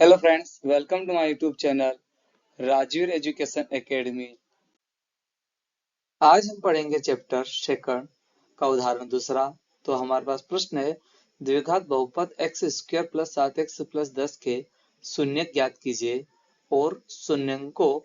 Hello friends, welcome to my YouTube channel Rajveer education academy. आज हम पढ़ेंगे चैप्टर सेकंड का उदाहरण दूसरा। तो हमारे पास प्रश्न है, द्विघात बहुपद x square plus 7x plus 10 के शून्यक ज्ञात कीजिए और शून्यंकों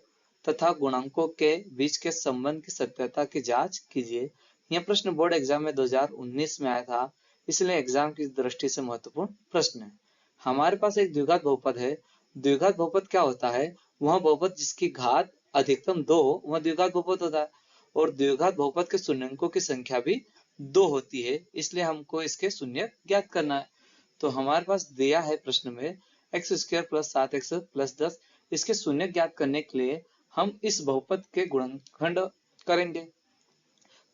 तथा गुणांकों के बीच के संबंध की सत्यता की जांच कीजिए। यह प्रश्न बोर्ड एग्जाम में 2019 में आया था, इसलिए एग्जाम की दृष्टि से महत्वपूर्ण प्रश्न है। हमारे पास एक द्विघात बहुपद है। द्विघात बहुपद क्या होता है? वह बहुपद जिसकी घात अधिकतम 2 हो वह द्विघात बहुपद होता है। और द्विघात बहुपद के शून्यंकों की संख्या भी 2 होती है, इसलिए हमको इसके शून्य ज्ञात करना है। तो हमारे पास दिया है प्रश्न में x square plus 7x plus 10, इसके शून्य ज्ञात करने के लिए हम इस बहुपद के गुणनखंड करेंगे।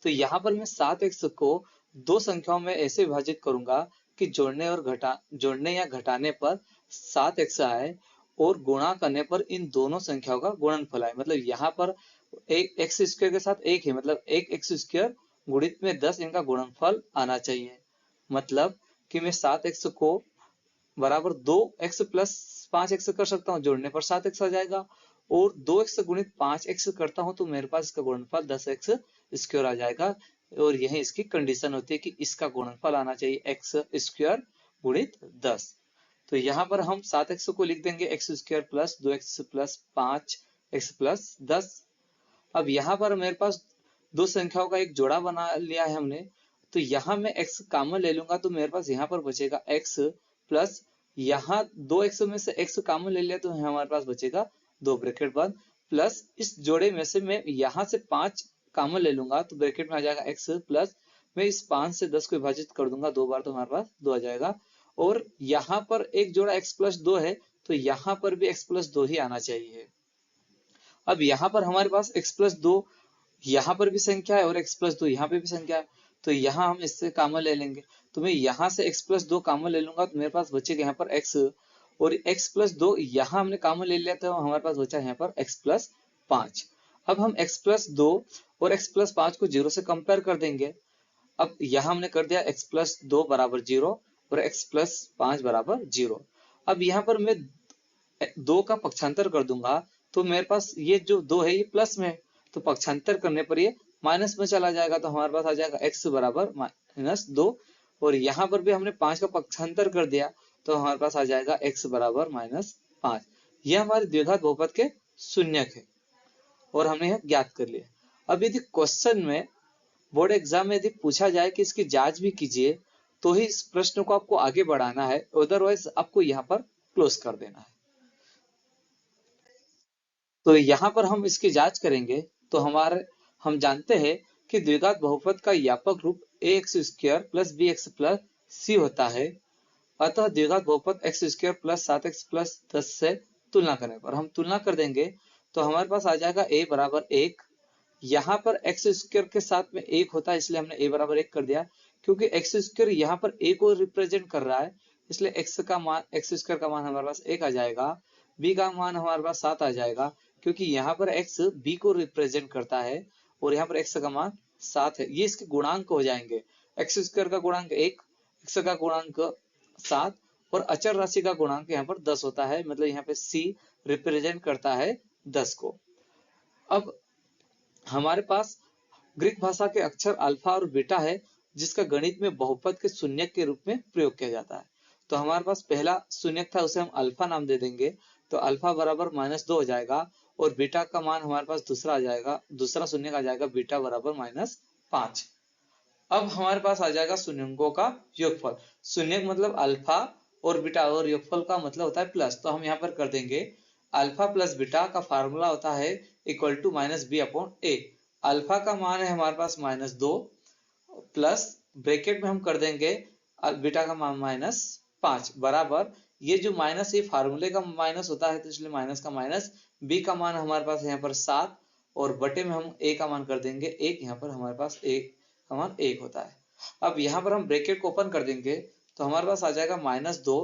तो यहाँ पर मैं 7x को दो संख्याओं में ऐसे विभाजित करूंगा कि जोड़ने या घटाने पर 7x आए और गुणा करने पर इन दोनों संख्याओं का गुणनफल आए। मतलब यहाँ पर एक एक्स स्क्वायर के साथ एक है, मतलब एक एक्स स्क्वायर गुणित में 10 इनका गुणनफल आना चाहिए। मतलब कि मैं 7x को बराबर 2x प्लस 5x कर सकता हूँ, जोड़ने पर 7x आ जाएगा। और 2x गुणित 5x करता हूँ तो मेरे पास इसका गुणनफल 10x स्क्वायर आ जाएगा। और यही इसकी कंडीशन होती है कि इसका गुणनफल आना चाहिए एक्स स्क्वायर गुणित 10। तो यहाँ पर हम 7x को लिख देंगे x square plus 2x plus 5x plus 10। अब यहाँ पर मेरे पास दो संख्याओं का एक जोड़ा बना लिया है हमने। तो यहाँ मैं x कॉमन ले लूंगा तो मेरे पास यहाँ पर बचेगा x प्लस यहाँ 2x में से x कॉमन ले लिया तो हमारे पास बचेगा 2 ब्रैकेट बंद, प्लस इस जोड़े में से मैं यहाँ से 5 कॉमन ले लूंगा तो ब्रैकेट में आ जाएगा x प्लस मैं इस 5 से 10 को विभाजित कर दूंगा 2 बार तो हमारे पास 2 आ जाएगा। और यहाँ पर एक जोड़ा x प्लस 2 है तो यहाँ पर भी x प्लस 2 ही आना चाहिए। अब यहाँ पर हमारे पास x प्लस 2 यहाँ पर भी संख्या है और x प्लस 2 यहाँ पे भी संख्या है, तो यहाँ हम इससे कॉमन ले लेंगे। तो मैं यहाँ से x प्लस 2 कॉमन ले लूंगा तो मेरे पास बचेगा यहाँ पर x, और x प्लस 2 यहाँ हमने कॉमन ले लिया तो हमारे पास बचा यहाँ पर x प्लस 5। अब हम x प्लस 2 और x प्लस 5 को 0 से कंपेयर कर देंगे। अब यहाँ हमने कर दिया x प्लस 2 बराबर 0 और x प्लस 5 बराबर 0। अब यहाँ पर मैं 2 का पक्षांतर कर दूंगा तो मेरे पास ये जो 2 है ये प्लस में है, तो पक्षांतर करने पर ये माइनस में चला जाएगा तो हमारे पास आ जाएगा x बराबर -2। और यहाँ पर भी हमने 5 का पक्षांतर कर दिया तो हमारे पास आ जाएगा x बराबर -5। यह हमारे द्विघात बहुपद के शून्यक है और हमने यह ज्ञात कर लिया। अब यदि क्वेश्चन में बोर्ड एग्जाम में यदि पूछा जाए कि इसकी जांच भी कीजिए तो ही इस प्रश्न को आपको आगे बढ़ाना है, अदरवाइज आपको यहाँ पर क्लोज कर देना है। तो यहाँ पर हम इसकी जांच करेंगे तो हम जानते हैं कि द्विघात बहुपद का व्यापक रूप ax square plus bx plus c होता है। अतः द्विघात बहुपद x square plus 7x plus 10 से तुलना करने पर हम तुलना कर देंगे तो हमारे पास आ जाएगा a बराबर 1। यहाँ पर x स्क्वायर के साथ में 1 होता है इसलिए हमने a बराबर 1 कर दिया, क्योंकि x स्क्वायर यहाँ पर a को रिप्रेजेंट कर रहा है इसलिए x स्क्वायर का मान हमारे पास 1 आ जाएगा। b का मान हमारे पास 7 आ जाएगा क्योंकि यहाँ पर x b को रिप्रेजेंट करता है और यहाँ पर x का मान 7 है। ये इसके गुणांक हो जाएंगे, x स्क्वायर का गुणांक 1, x का गुणांक 7 और अचर राशि का गुणांक यहाँ पर 10 होता है। मतलब यहाँ पे c रिप्रेजेंट करता है 10 को। अब हमारे पास ग्रीक भाषा के अक्षर अल्फा और बीटा है जिसका गणित में बहुपद के शून्यक के रूप में प्रयोग किया जाता है। तो हमारे पास पहला शून्यक था उसे हम अल्फा नाम दे देंगे तो अल्फा बराबर -2 हो जाएगा और बीटा का मान हमारे पास दूसरा आ जाएगा, दूसरा शून्यक आ जाएगा बीटा बराबर -5। अब हमारे पास आ जाएगा शून्यकों का योगफल। शून्यक मतलब अल्फा और बीटा और योगफल का मतलब होता है प्लस, तो हम यहाँ पर कर देंगे अल्फा प्लस बीटा का फार्मूला होता है इक्वल टू -b/a। अल्फा का मान है हमारे पास -2 प्लस ब्रैकेट में हम कर देंगे बीटा का मान -5 बराबर ये जो माइनस ये फार्मूले का माइनस होता है तो इसलिए माइनस का माइनस, b का मान हमारे पास यहाँ पर 7 और बटे में हम a का मान कर देंगे 1। यहाँ पर हमारे पास a का मान 1 होता है। अब यहाँ पर हम ब्रैकेट को ओपन कर देंगे तो हमारे पास आ जाएगा -2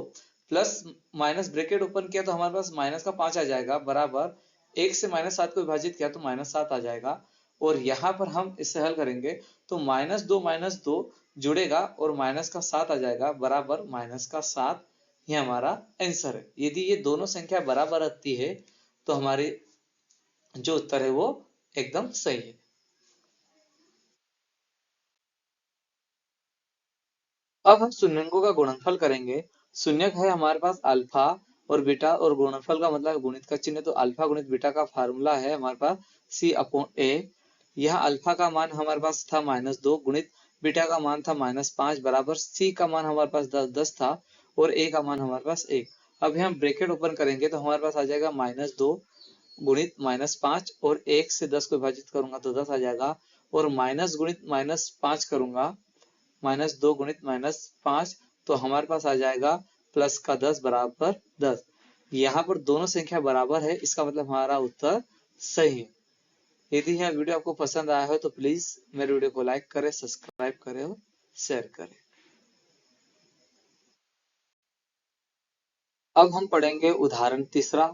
प्लस माइनस ब्रैकेट ओपन किया तो हमारे पास माइनस का 5 आ जाएगा बराबर 1 से -7 को विभाजित किया तो -7 आ जाएगा। और यहाँ पर हम इसे हल करेंगे तो -2 जुड़ेगा और माइनस का 7 आ जाएगा बराबर -7 ये हमारा आंसर है। यदि ये दोनों संख्या बराबर आती है तो हमारे जो उत्तर है वो एकदम सही है। अब हम शून्यकों का गुणनफल करेंगे। शून्यक है हमारे पास अल्फा और बीटा, और गुणनफल का मतलब गुणित का चिन्ह, तो अल्फा गुणित बीटा का फार्मूला है हमारे पास C/A। यह अल्फा का मान हमारे पास था -2 गुणित बीटा का मान था -5 बराबर C का मान हमारे पास 10 था और A का मान हमारे पास 1। अभी हम ब्रैकेट ओपन करेंगे तो हमारे पास आ जाएगा -2 गुणित -5 और 1 से 10 को विभाजित करूंगा तो 10 आ जाएगा, और माइनस गुणित -5 करूंगा, -2 गुणित -5, तो हमारे पास आ जाएगा प्लस का 10 बराबर 10। यहाँ पर दोनों संख्या बराबर है, इसका मतलब हमारा उत्तर सही है। यदि यह वीडियो आपको पसंद आया हो तो प्लीज मेरे वीडियो को लाइक करें, सब्सक्राइब करें और शेयर करें। अब हम पढ़ेंगे उदाहरण तीसरा।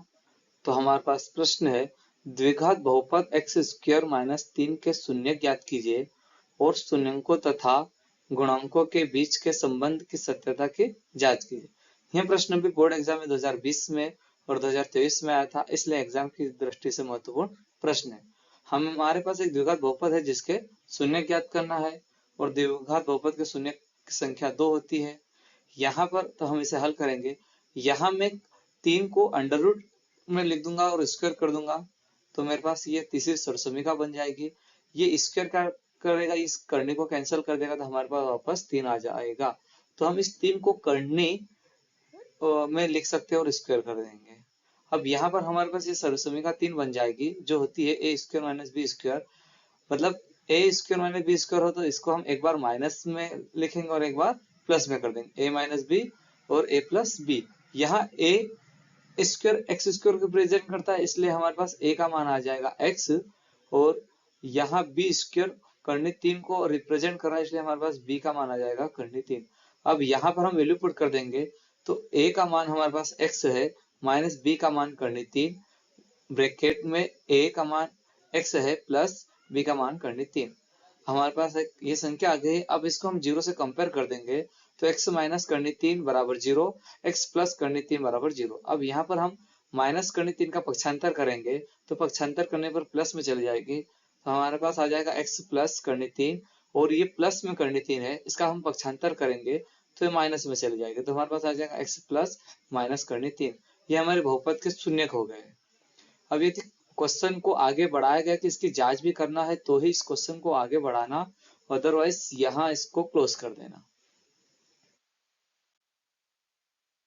तो हमारे पास प्रश्न है, द्विघात बहुपद x² - 3 के शून्य ज्ञात कीजिए और शून्यकों तथा गुणांकों के बीच के संबंध की सत्यता की जांच कीजिए। यह प्रश्न भी बोर्ड एग्जाम में 2020 में और 2023 में आया था, इसलिए एग्जाम की दृष्टि से महत्वपूर्ण प्रश्न है। हमारे पास एक द्विघात बहुपद है जिसके शून्य ज्ञात करना है, और द्विघात बहुपद के शून्य की संख्या 2 होती है। यहाँ पर तो हम इसे हल करेंगे। यहाँ मैं 3 को अंडर रूट में लिख दूंगा और स्क्वायर कर दूंगा, तो मेरे पास ये तीसरी सरसमीका बन जाएगी। ये स्क्वायर का करेगा, इस करनी को कैंसिल कर देगा, तो हमारे पास वापस 3 आ जाएगा। तो हम इस 3 को करनी में लिख सकते हैं और स्क्वायर कर देंगे। अब यहाँ पर हमारे पास ये सरसमीका 3 बन जाएगी, जो होती है a² - b²। मतलब a² - b² हो तो इसको हम एक बार माइनस में लिखेंगे और एक बार प्लस में कर देंगे, a - b और a + b। यहाँ a स्क्वायर x² को प्रेजेंट करता है, इसलिए हमारे पास a का मान आ जाएगा x, और यहाँ b² करनी 3 को रिप्रेजेंट कर रहा है, इसलिए हमारे पास b का मान आ जाएगा करनी 3। अब यहाँ पर हम वैल्यू पुट कर देंगे, तो a का मान हमारे पास x है, माइनस b का मान करनी 3, ब्रैकेट में a का मान x है प्लस b का मान करनी 3। हमारे पास एक ये संख्या आ गई। अब इसको हम 0 से कंपेयर कर देंगे, तो x माइनस करनी 3 बराबर 0, x प्लस करनी 3 बराबर 0। अब यहाँ पर हम माइनस करनी 3 का पक्षांतर करेंगे, तो पक्षांतर करने पर प्लस में चली जाएगी, तो हमारे पास आ जाएगा x प्लस करनी 3, और ये प्लस में करनी 3 है, इसका हम पक्षांतर करेंगे तो ये माइनस में चली जाएगी, तो हमारे पास आ जाएगा x प्लस माइनस करनी 3। ये हमारे बहुपद के शून्यक हो गए। अब यदि क्वेश्चन को आगे बढ़ाया गया कि इसकी जांच भी करना है तो ही इस क्वेश्चन को आगे बढ़ाना, अदरवाइज यहाँ इसको क्लोज कर देना।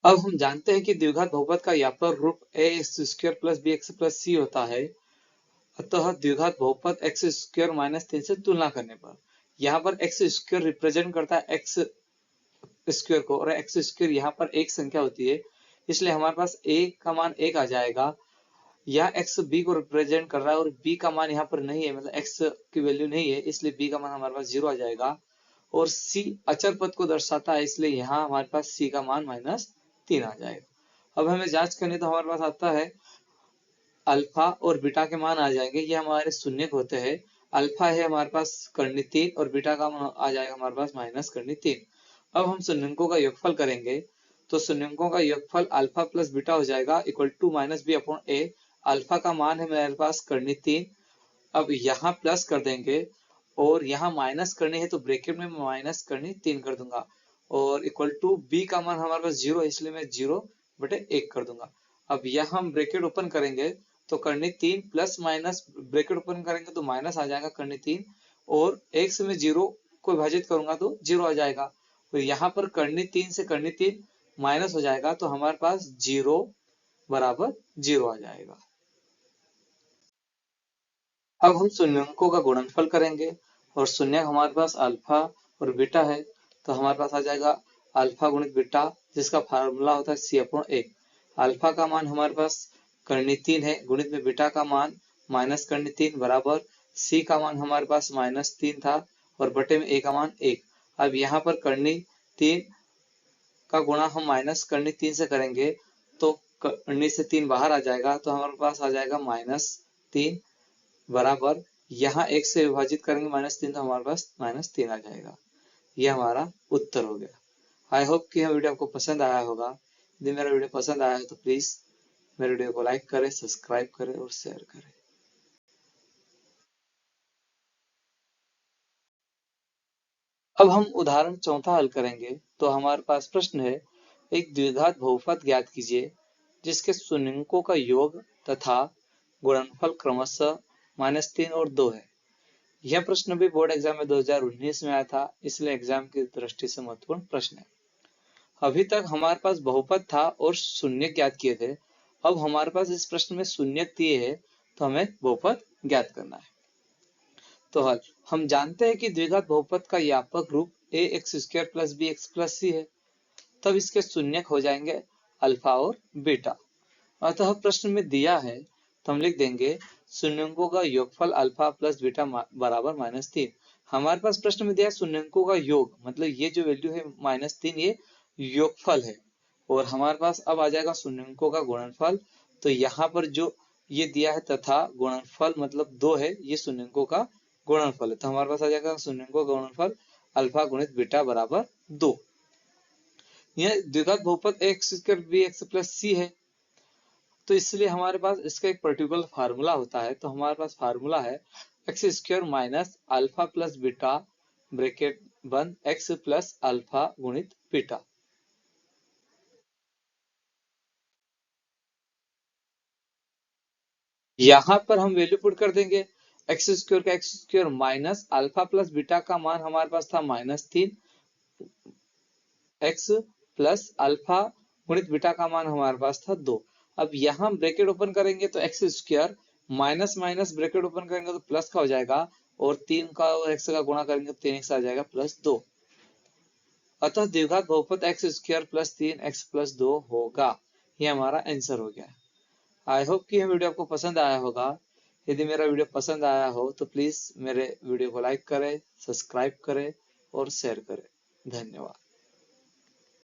अब हम जानते हैं कि द्विघात बहुपद का व्यापक रूप ax² + bx + c होता है। अतः द्विघात बहुपद x² - 3 से तुलना करने पर, यहाँ पर x² रिप्रेजेंट करता है x² को, और x² यहाँ पर एक संख्या होती है, इसलिए हमारे पास a का मान 1 आ जाएगा। यह x b को रिप्रेजेंट कर रहा है और b का मान यहाँ पर नहीं है, मतलब x की वैल्यू नहीं है, इसलिए b का मान हमारे पास 0 आ जाएगा। और c अचर पद को दर्शाता है, इसलिए यहाँ हमारे पास c का मान -3 आ जाएगा। अब हमें जांच करनी, तो हमारे पास आता है अल्फा और बीटा के मान आ जाएंगे, ये हमारे शून्यक होते हैं। अल्फा है हमारे पास करनी 3 और बीटा का मान आ जाएगा हमारे पास माइनस करनी 3। अब हम शून्यकों का योगफल करेंगे, तो शून्यकों का योगफल अल्फा प्लस बीटा हो जाएगा इक्वल टू -b/a। अल्फा का मान है मेरे पास करनी 3, अब यहाँ प्लस कर देंगे, और यहाँ माइनस करनी है तो ब्रैकेट में माइनस करनी 3 कर दूंगा, और इक्वल टू b का मान हमारे पास 0 है, इसलिए मैं 0/1 कर दूंगा। अब यहाँ हम ब्रैकेट ओपन करेंगे तो करनी 3 प्लस माइनस ब्रैकेट ओपन करेंगे तो माइनस आ जाएगा करनी 3, और एक से मैं 0 को विभाजित करूंगा तो 0 आ जाएगा। तो यहाँ पर करनी 3 से करनी 3 माइनस हो जाएगा, तो हमारे पास 0 बराबर 0 आ जाएगा। अब हम शून्यकों का गुणनफल करेंगे, और शून्यक हमारे पास अल्फा और बीटा है, तो हमारे पास आ जाएगा अल्फा गुणित बीटा, जिसका फार्मूला होता है C/A। अल्फा का मान हमारे पास करनी 3 है, गुणित में बीटा का मान माइनस करनी 3 बराबर C का मान हमारे पास -3 था, और बटे में A का मान 1। अब यहाँ पर करनी 3 का गुणा हम माइनस करनी 3 से करेंगे, तो करनी से 3 बाहर आ जाएगा, तो हमारे पास आ जाएगा -3 बराबर, यहाँ 1 से विभाजित करेंगे -3, तो हमारे पास -3 आ जाएगा। ये हमारा उत्तर हो गया। आई होप कि यह वीडियो आपको पसंद आया होगा। यदि मेरा वीडियो पसंद आया तो प्लीज मेरे वीडियो को लाइक करें, सब्सक्राइब करें और शेयर करें। अब हम उदाहरण चौथा हल करेंगे। तो हमारे पास प्रश्न है, एक द्विघात बहुपद ज्ञात कीजिए जिसके शून्यंकों का योग तथा गुणनफल क्रमशः -3 और 2 है। यह प्रश्न भी बोर्ड एग्जाम में 2019 में आया था, इसलिए एग्जाम की दृष्टि से महत्वपूर्ण प्रश्न है। अभी तक हमारे पास बहुपद था और शून्य ज्ञात किए थे। अब हमारे पास इस प्रश्न में शून्य दिए है, तो हमें बहुपद ज्ञात करना है। तो हल, हम जानते हैं कि द्विघात बहुपद का व्यापक रूप ax² + bx + c है। तब इसके शून्यक हो जाएंगे अल्फा और बीटा। अतः प्रश्न में दिया है तो हम लिख देंगे शून्यंकों का योगफल अल्फा + बीटा बराबर -3। हमारे पास प्रश्न में दिया है शून्यंकों का योग, मतलब ये जो वैल्यू है -3 ये योगफल है। और हमारे पास अब आ जाएगा शून्यंकों का गुणनफल। तो यहाँ पर जो ये दिया है तथा गुणनफल मतलब 2 है, ये शून्यंकों का गुणनफल है। तो हमारे पास आ जाएगा शून्यंकों का गुणनफल अल्फा × बीटा बराबर 2। यह द्विघात बहुपद ax² bx + c है, तो इसलिए हमारे पास इसका एक पर्टिकुलर फार्मूला होता है। तो हमारे पास फार्मूला है x² - अल्फा + बीटा ब्रैकेट बंद x + अल्फा × बीटा। यहाँ पर हम वैल्यू पुट कर देंगे। x² का x² माइनस अल्फा + बीटा का मान हमारे पास था -3, x + अल्फा × बीटा का मान हमारे पास था 2। अब यहाँ ब्रैकेट ओपन करेंगे तो x² minus minus bracket open करेंगे तो प्लस का हो जाएगा, और 3 का और x का गुणा करेंगे तो 3x आ जाएगा +2। अतः द्विघात बहुपद x² + 3x + 2 होगा। ये हमारा आंसर हो गया। आई होप कि यह वीडियो आपको पसंद आया होगा। यदि मेरा वीडियो पसंद आया हो तो प्लीज मेरे वीडियो को लाइक करें, सब्सक्राइब करें और शेयर करें। धन्यवाद।